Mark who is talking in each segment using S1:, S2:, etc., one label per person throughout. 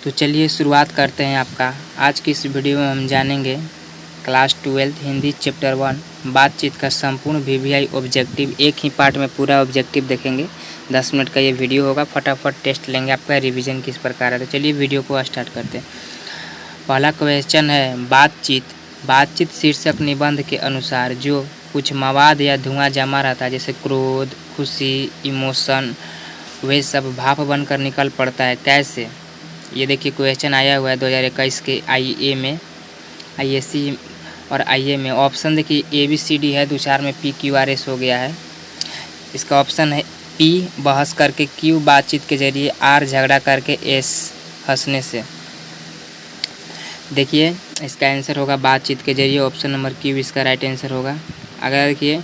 S1: तो चलिए शुरुआत करते हैं आपका। आज की इस वीडियो में हम जानेंगे क्लास 12 हिंदी चैप्टर 1 बातचीत का संपूर्ण वीवीआई ऑब्जेक्टिव। एक ही पार्ट में पूरा ऑब्जेक्टिव देखेंगे। 10 मिनट का ये वीडियो होगा। फटाफट टेस्ट लेंगे आपका रिवीजन किस प्रकार है। तो चलिए वीडियो को स्टार्ट करते हैं। पहला क्वेश्चन है बातचीत शीर्षक निबंध के अनुसार जो कुछ मवाद या धुआं जमा रहता है, जैसे क्रोध, खुशी, इमोशन, वे सब भाप बनकर निकल पड़ता है। कैसे? ये देखिए क्वेश्चन आया हुआ है 2021 के आईए में, आईएससी और आईए में। ऑप्शन देखिए ABCD है, 2-4 में PQRS हो गया है। इसका ऑप्शन है P बहस करके, Q बातचीत के जरिए, R झगड़ा करके, S हंसने से। देखिए इसका आंसर होगा बातचीत के जरिए। ऑप्शन नंबर Q इसका राइट आंसर होगा। अगर देखिए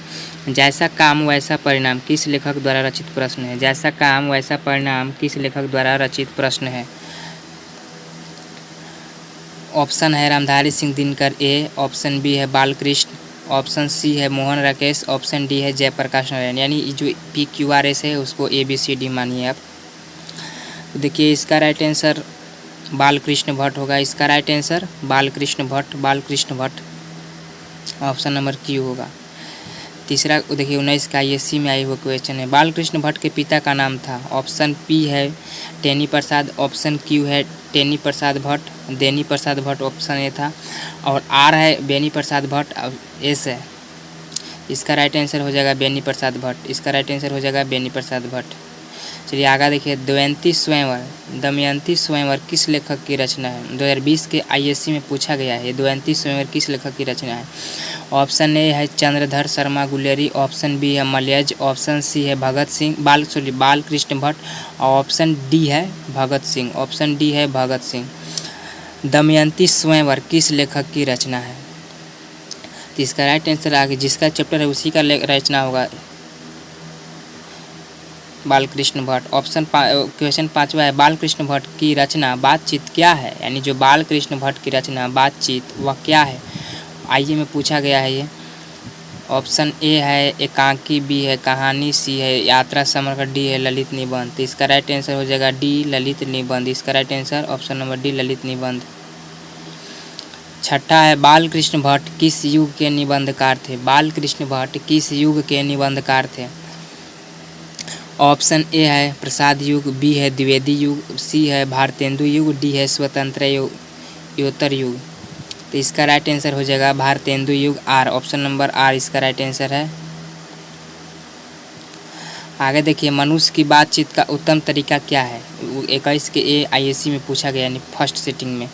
S1: जैसा काम वैसा परिणाम किस लेखक द्वारा रचित प्रश्न है। जैसा काम वैसा परिणाम किस लेखक द्वारा रचित प्रश्न है। ऑप्शन है Ramdhari Singh Dinkar A, option B है बालकृष्ण, ऑप्शन C है मोहन राकेश, ऑप्शन D है जयप्रकाश नारायण। यानी जो PQRS है उसको ABCD मानिए आप। तो देखिए इसका राइट आंसर बालकृष्ण भट्ट होगा। इसका right answer Balkrishna Bhatt option number Q होगा। तीसरा देखिए 19 का ISC में आई हुआ क्वेश्चन है। बालकृष्ण भट्ट के पिता का नाम था। ऑप्शन P है टेनी प्रसाद, ऑप्शन Q है टेनी प्रसाद भट्ट, देनी प्रसाद भट्ट ऑप्शन A था, और R है बेनी प्रसाद भट्ट, और S है। इसका राइट आंसर हो जाएगा बेनी प्रसाद भट्ट। इसका राइट आंसर हो जाएगा बेनी प्रसाद भट्ट। चलिए आगे देखिए दमयंती स्वयंवर किस लेखक की रचना है। 2020 के ISC में पूछा गया है दमयंती स्वयंवर किस लेखक की रचना है। ऑप्शन A है चंद्रधर शर्मा गुलेरी, ऑप्शन B है मलयज, ऑप्शन C है बालकृष्ण भट्ट, और ऑप्शन D है भगत सिंह। ऑप्शन D है भगत सिंह। दमयंती स्वयंवर किस लेखक की रचना है। तो इसका राइट आंसर आगे जिसका चैप्टर है उसी का रचना होगा बालकृष्ण भट्ट। क्वेश्चन 5वां है बालकृष्ण भट्ट की रचना बातचीत क्या है। यानी जो बालकृष्ण भट्ट की रचना बातचीत वह क्या है। आइए में पूछा गया है ये। ऑप्शन A है एकांकी, B है कहानी, C है यात्रा समग्र, D है ललित निबंध। तो इसका राइट आंसर हो जाएगा D ललित निबंध। इसका right answer option number D Lalit निबंध। छठा है बालकृष्ण भट्ट किस युग के निबंधकार थे। बालकृष्ण भट्ट किस युग के निबंधकार थे। ऑप्शन A है प्रसाद युग, B है द्विवेदी युग, C है भारतेंदु युग, D है स्वतंत्रयोत्तर युग। तो इसका राइट आंसर हो जाएगा भारतेंदु युग, R। ऑप्शन नंबर R इसका राइट आंसर है। आगे देखिए मनुष्य की बातचीत का उत्तम तरीका क्या है। 21 के ISC में पूछा गया यानी फर्स्ट सिटिंग में।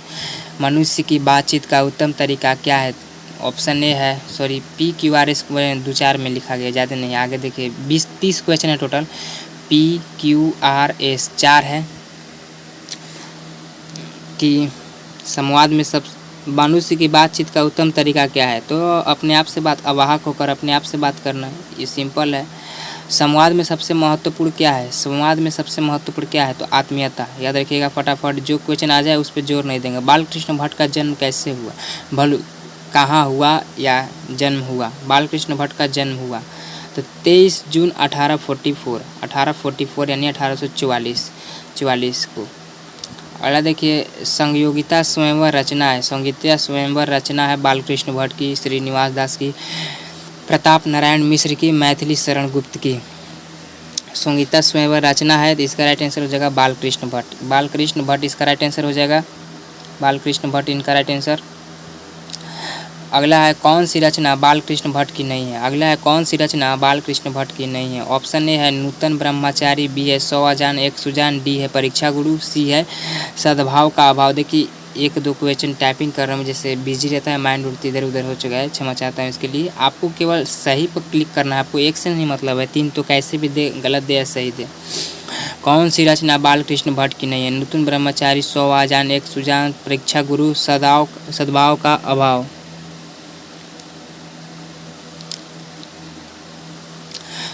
S1: मनुष्य की बातचीत का उत्तम तरीका क्या है। ऑप्शन A है PQRS 2-4 में लिखा गया, ज़्यादा नहीं। आगे देखिए 20-30 क्वेश्चन है टोटल। PQRS 4 है कि संवाद में सब मनुष्य की बातचीत का उत्तम तरीका क्या है। तो अपने आप से अवाहक होकर अपने आप से बात करना, ये सिंपल है। संवाद में सबसे महत्वपूर्ण क्या है। संवाद में सबसे महत्वपूर्ण क्या है तो आत्मीयता। याद रखिएगा फटाफट, जो क्वेश्चन आ जाए उस पर जोर नहीं देंगे। बालकृष्ण भट्ट का जन्म कैसे हुआ, कहाँ हुआ या जन्म हुआ। बालकृष्ण भट्ट का जन्म हुआ तो 23 जून 1844 यानी 1844 को। अगला देखिए संयोगिता स्वयंवर रचना है। संयोगिता स्वयंवर रचना है बालकृष्ण भट्ट की, श्रीनिवास दास की, प्रताप नारायण मिश्र की, मैथिली शरण गुप्त की। संयोगिता स्वयंवर रचना है तो इसका राइट आंसर हो जाएगा बालकृष्ण भट्ट। बालकृष्ण भट्ट इसका राइट आंसर हो जाएगा बालकृष्ण भट्ट इनका राइट आंसर। अगला है कौन सी रचना बालकृष्ण भट्ट की नहीं है। अगला है कौन सी रचना बालकृष्ण भट्ट की नहीं है। ऑप्शन A है नूतन ब्रह्मचारी, B है 100 अजान 1 सुजान, D है परीक्षा गुरु, C है सद्भाव का अभाव। देखिए 1-2 क्वेश्चन टाइपिंग कर रहा हूँ, जैसे बिजी रहता है, माइंड उड़ती इधर उधर हो चुका है, क्षमा चाहता हूँ इसके लिए। आपको केवल सही पर क्लिक करना है, आपको एक से नहीं मतलब है, 3 तो कैसे भी दे, गलत दे या सही दे। कौन सी रचना बालकृष्ण भट्ट की नहीं है। नूतन ब्रह्मचारी, 100 अजान 1 सुजान, परीक्षा गुरु, सद्भाव का अभाव।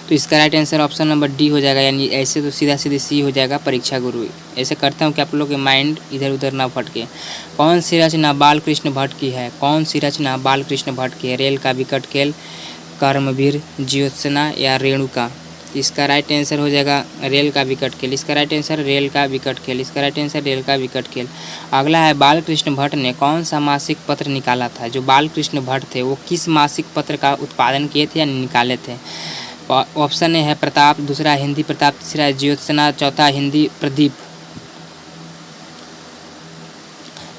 S1: तो इसका right answer option number D हो जाएगा। यानी ऐसे तो सीधा C हो जाएगा परीक्षा गुरु। ऐसे करता हूँ कि आप लोग के माइंड इधर उधर ना फटके। कौन सी रचना बालकृष्ण भट्ट की है। कौन सी रचना बालकृष्ण भट्ट की है। रेल का विकट खेल, कर्मवीर, ज्योत्सना या रेणुका। तो इसका राइट आंसर हो जाएगा रेल का विकट खेल। इसका राइट आंसर रेल का विकट खेल। इसका राइट आंसर रेल का विकट खेल। अगला है बालकृष्ण भट्ट ने कौन सा मासिक पत्र निकाला था। जो बालकृष्ण भट्ट थे वो किस मासिक पत्र का उत्पादन किए थे या निकाले थे। ऑप्शन ए है प्रताप, दूसरा हिंदी प्रताप, तीसरा ज्योत्सना, चौथा हिंदी प्रदीप।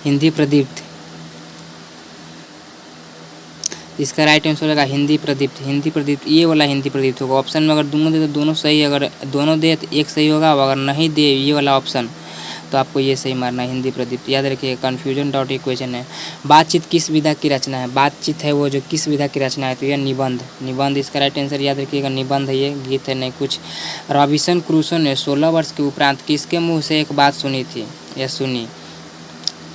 S1: हिंदी प्रदीप। इसका राइट आंसर होगा हिंदी प्रदीप। हिंदी प्रदीप, ये वाला हिंदी प्रदीप होगा। ऑप्शन में अगर दोनों दे तो दोनों सही, अगर दोनों दे तो एक सही होगा, अगर नहीं दे ये वाला ऑप्शन तो आपको ये सही मारना है हिंदी प्रदीप। याद रखिए कन्फ्यूजन डॉट इक्वेशन है। बातचीत किस विधा की रचना है। बातचीत है वो जो किस विधा की रचना है, तो यह निबंध। निबंध इसका राइट आंसर याद रखिएगा निबंध है, ये गीत है नहीं कुछ। रॉबिन्सन क्रूसो ने 16 वर्ष के उपरांत किसके मुँह से एक बात सुनी थी या सुनी।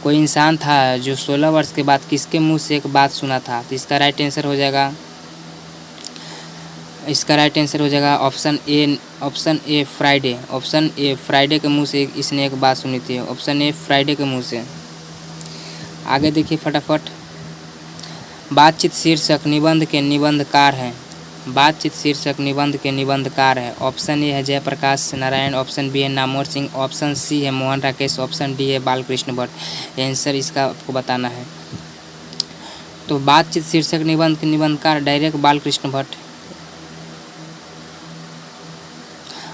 S1: कोई इंसान था जो 16 वर्ष के बाद किसके मुंह से एक बात सुना था। तो इसका राइट आंसर हो जाएगा, इसका राइट आंसर हो जाएगा option A Friday. Option A Friday के मुंह से इसने एक बात सुनी थी। ऑप्शन ए फ्राइडे के मुंह से। आगे देखिए फटाफट। बातचीत शीर्षक निबंध के निबंधकार हैं। बातचीत शीर्षक निबंध के निबंधकार है। ऑप्शन ए है जयप्रकाश नारायण, ऑप्शन बी है नामवर सिंह, ऑप्शन सी है मोहन राकेश, ऑप्शन डी है बालकृष्ण भट्ट। आंसर इसका आपको बताना है। तो बातचीत शीर्षक निबंध के निबंधकार डायरेक्ट बालकृष्ण भट्ट।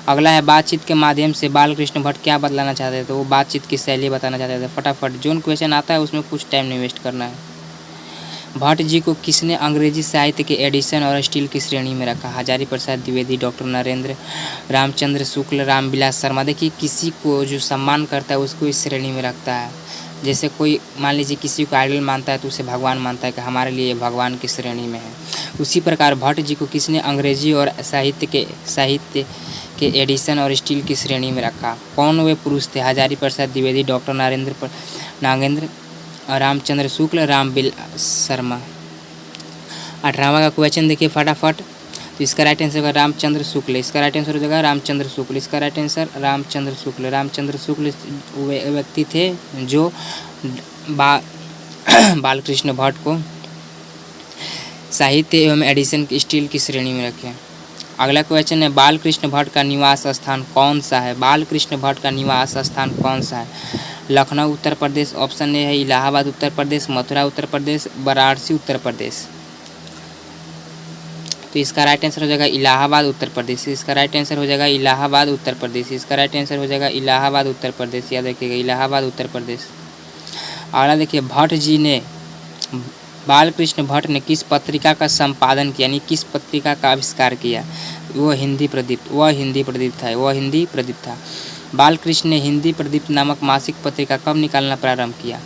S1: अगला है बातचीत के माध्यम से बालकृष्ण भट्ट क्या बतलाना चाहते थे। तो वो बातचीत की शैली बताना चाहते थे। फटाफट जो क्वेश्चन आता है उसमें कुछ टाइम नहीं वेस्ट करना है। भट्ट जी को किसने अंग्रेजी साहित्य के एडिशन और स्टील की श्रेणी में रखा। हजारी प्रसाद द्विवेदी, डॉक्टर नरेंद्र, रामचंद्र शुक्ल, रामविलास शर्मा। देखिए किसी को जो सम्मान करता है उसको इस श्रेणी में रखता है। जैसे कोई मान लीजिए किसी को आइडल मानता है तो उसे भगवान मानता है कि हमारे लिए भगवान की श्रेणी में है। उसी प्रकार भट्ट जी को किसने अंग्रेजी और साहित्य के एडिशन और स्टील की श्रेणी में रखा। कौन वे पुरुष थे। हजारी प्रसाद द्विवेदी, डॉक्टर नागेंद्र, रामचंद्र शुक्ल, रामविलास शर्मा। 18वां का क्वेश्चन देखिए फटाफट। तो इसका राइट आंसर होगा रामचंद्र शुक्ल। इसका राइट आंसर हो जाएगा रामचंद्र शुक्ल। इसका राइट आंसर रामचंद्र शुक्ल। रामचंद्र शुक्ल व्यक्ति थे जो बालकृष्ण भट्ट को साहित्य एवं एडिशन स्टील की श्रेणी में रखे। अगला क्वेश्चन है बालकृष्ण भट्ट का निवास स्थान कौन सा है। बालकृष्ण भट्ट का निवास स्थान कौन सा है। लखनऊ उत्तर प्रदेश, ऑप्शन ए है इलाहाबाद उत्तर प्रदेश, मथुरा उत्तर प्रदेश, वाराणसी उत्तर प्रदेश। तो इसका राइट आंसर हो जाएगा इलाहाबाद उत्तर प्रदेश। इसका राइट आंसर हो जाएगा इलाहाबाद उत्तर प्रदेश। इसका राइट आंसर हो जाएगा इलाहाबाद उत्तर प्रदेश। याद रखिएगा इलाहाबाद उत्तर प्रदेश। अगला देखिए भट्ट जी ने बालकृष्ण भट्ट ने किस पत्रिका का संपादन किया, यानी किस पत्रिका का आविष्कार किया। वो हिंदी प्रदीप था। बालकृष्ण ने हिंदी प्रदीप नामक मासिक पत्रिका कब निकालना प्रारंभ किया।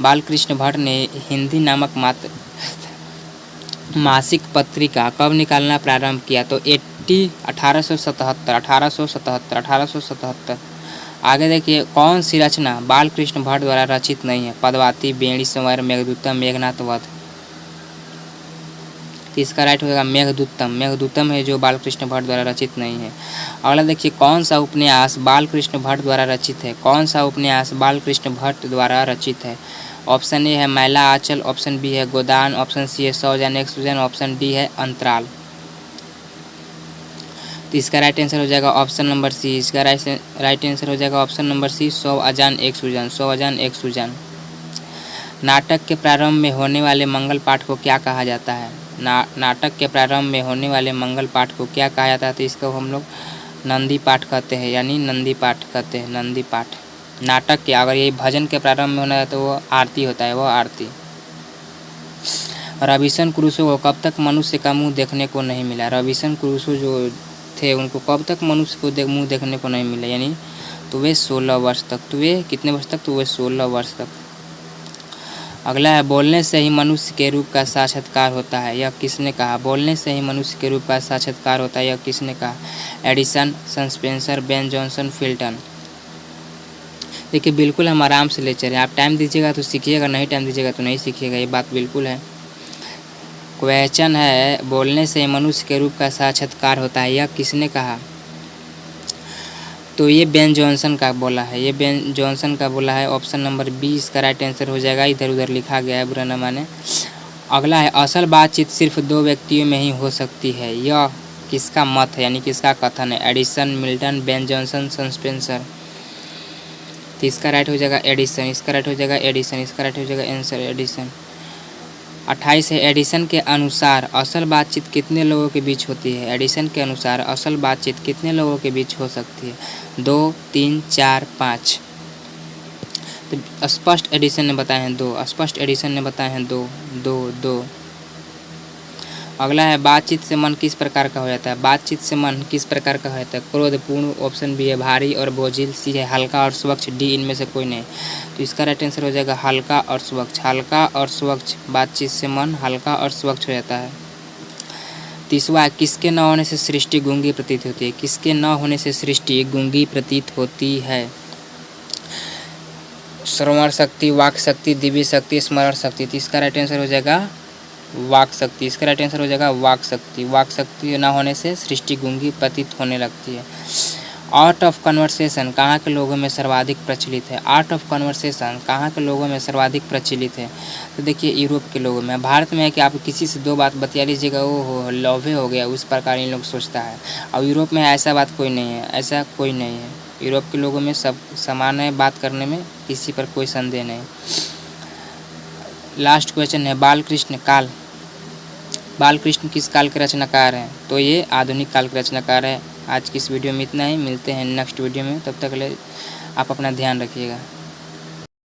S1: बालकृष्ण भट्ट ने हिंदी नामक मासिक पत्रिका कब निकालना प्रारंभ किया। तो 1877। आगे देखिए कौन सी रचना बालकृष्ण भट्ट द्वारा रचित नहीं है। पद्मावती, बेणी संवर, मेघदूतम, मेघनाथ वध। इसका राइट होगा मेघदूतम। मेघदूतम है जो बालकृष्ण भट्ट द्वारा रचित नहीं है। अगला देखिए कौन सा उपन्यास बालकृष्ण भट्ट द्वारा रचित है। कौन सा उपन्यास बालकृष्ण भट्ट द्वारा रचित है। ऑप्शन ए है मैला आंचल, ऑप्शन बी है गोदान, ऑप्शन सी है 100 जन 1 सूजन, ऑप्शन डी है अंतराल। तो इसका राइट आंसर हो जाएगा ऑप्शन नंबर सी। इसका राइट आंसर हो जाएगा ऑप्शन नंबर सी 100 अजान 1 सूजन। 100 अजान 1 सूजन। नाटक के प्रारंभ में होने वाले मंगल पाठ को क्या कहा जाता है। नाटक के प्रारंभ में होने वाले मंगल पाठ को क्या कहा जाता है। तो इसको हम लोग नंदी पाठ कहते हैं, यानी नंदी पाठ कहते हैं। नंदी पाठ नाटक के, अगर ये भजन के प्रारंभ में होना है तो वो आरती होता है, वो आरती। रॉबिन्सन क्रूसो को कब तक मनुष्य का मुंह देखने को नहीं मिला। रॉबिन्सन क्रूसो जो थे उनको कब तक मनुष्य को मुंह देखने को नहीं मिला, यानी तो वे 16 वर्ष तक। तो वे कितने वर्ष तक, तो वे 16 वर्ष तक। अगला है बोलने से ही मनुष्य के रूप का साक्षात्कार होता है, यह किसने कहा। बोलने से ही मनुष्य के रूप का साक्षात्कार होता है, यह किसने कहा। एडिसन, स्पेंसर, बेन जॉनसन, फिल्टन। देखिए बिल्कुल हम आराम से ले चले। आप टाइम दीजिएगा तो सीखिएगा, नहीं टाइम दीजिएगा तो नहीं सीखिएगा, ये बात बिल्कुल है। क्वेश्चन है बोलने से मनुष्य के रूप का साक्षात्कार होता है, यह किसने कहा। तो ये बेन जॉनसन का बोला है, ये बेन जॉनसन का बोला है। ऑप्शन नंबर बी इसका राइट आंसर हो जाएगा। इधर उधर लिखा गया है, बुरा न माने। अगला है असल बातचीत सिर्फ 2 व्यक्तियों में ही हो सकती है, यह किसका मत है यानी किसका कथन है? Edison, Milton, Ben Jonson, Spencer. तो इसका राइट हो जाएगा एडिसन, इसका राइट हो जाएगा एडिसन, इसका राइट हो जाएगा आंसर एडिसन। 28 है, एडिसन के अनुसार असल बातचीत कितने लोगों के बीच होती है? एडिसन के अनुसार असल बातचीत कितने लोगों के बीच हो सकती है? 2, 3, 4, 5। तो स्पष्ट एडिसन ने बताए हैं 2, स्पष्ट एडिसन ने बताए हैं 2, 2, 2। अगला है बातचीत से मन किस प्रकार का हो जाता है? बातचीत से मन किस प्रकार का हो जाता है? क्रोधपूर्ण, ऑप्शन बी है भारी और बोझिल, सी है हल्का और स्वच्छ, डी इनमें से कोई नहीं। तो इसका राइट आंसर हो जाएगा हल्का और स्वच्छ। हल्का और स्वच्छ, बातचीत से मन हल्का और स्वच्छ हो जाता है। 30वां, किसके न होने से सृष्टि गूंगी प्रतीत होती है? किसके न होने से सृष्टि गूंगी प्रतीत होती है? श्रवण शक्ति, वाक शक्ति, दिव्य शक्ति, स्मरण शक्ति। तो इसका राइट आंसर हो जाएगा वाक शक्ति, इसका राइट आंसर हो जाएगा वाक शक्ति। वाक शक्ति ना होने से सृष्टि गूंगी प्रतीत होने लगती है। आर्ट ऑफ कन्वर्सेशन कहाँ के लोगों में सर्वाधिक प्रचलित है? आर्ट ऑफ कन्वर्सेशन कहाँ के लोगों में सर्वाधिक प्रचलित है? तो देखिए यूरोप के लोगों में। भारत में है कि आप किसी से 2 बात बतिया लीजिएगा, वो हो लव हो गया, उस प्रकार इन लोग सोचता है। और यूरोप में ऐसा बात कोई नहीं है, ऐसा कोई नहीं है। यूरोप के लोगों में सब समान है, बात करने में किसी पर कोई संदेह नहीं। लास्ट क्वेश्चन है बालकृष्ण काल। बालकृष्ण किस काल के रचनाकार हैं? तो ये आधुनिक काल के रचनाकार है। आज की इस वीडियो में इतना ही, मिलते हैं नेक्स्ट वीडियो में, तब तक के लिए आप अपना ध्यान रखिएगा।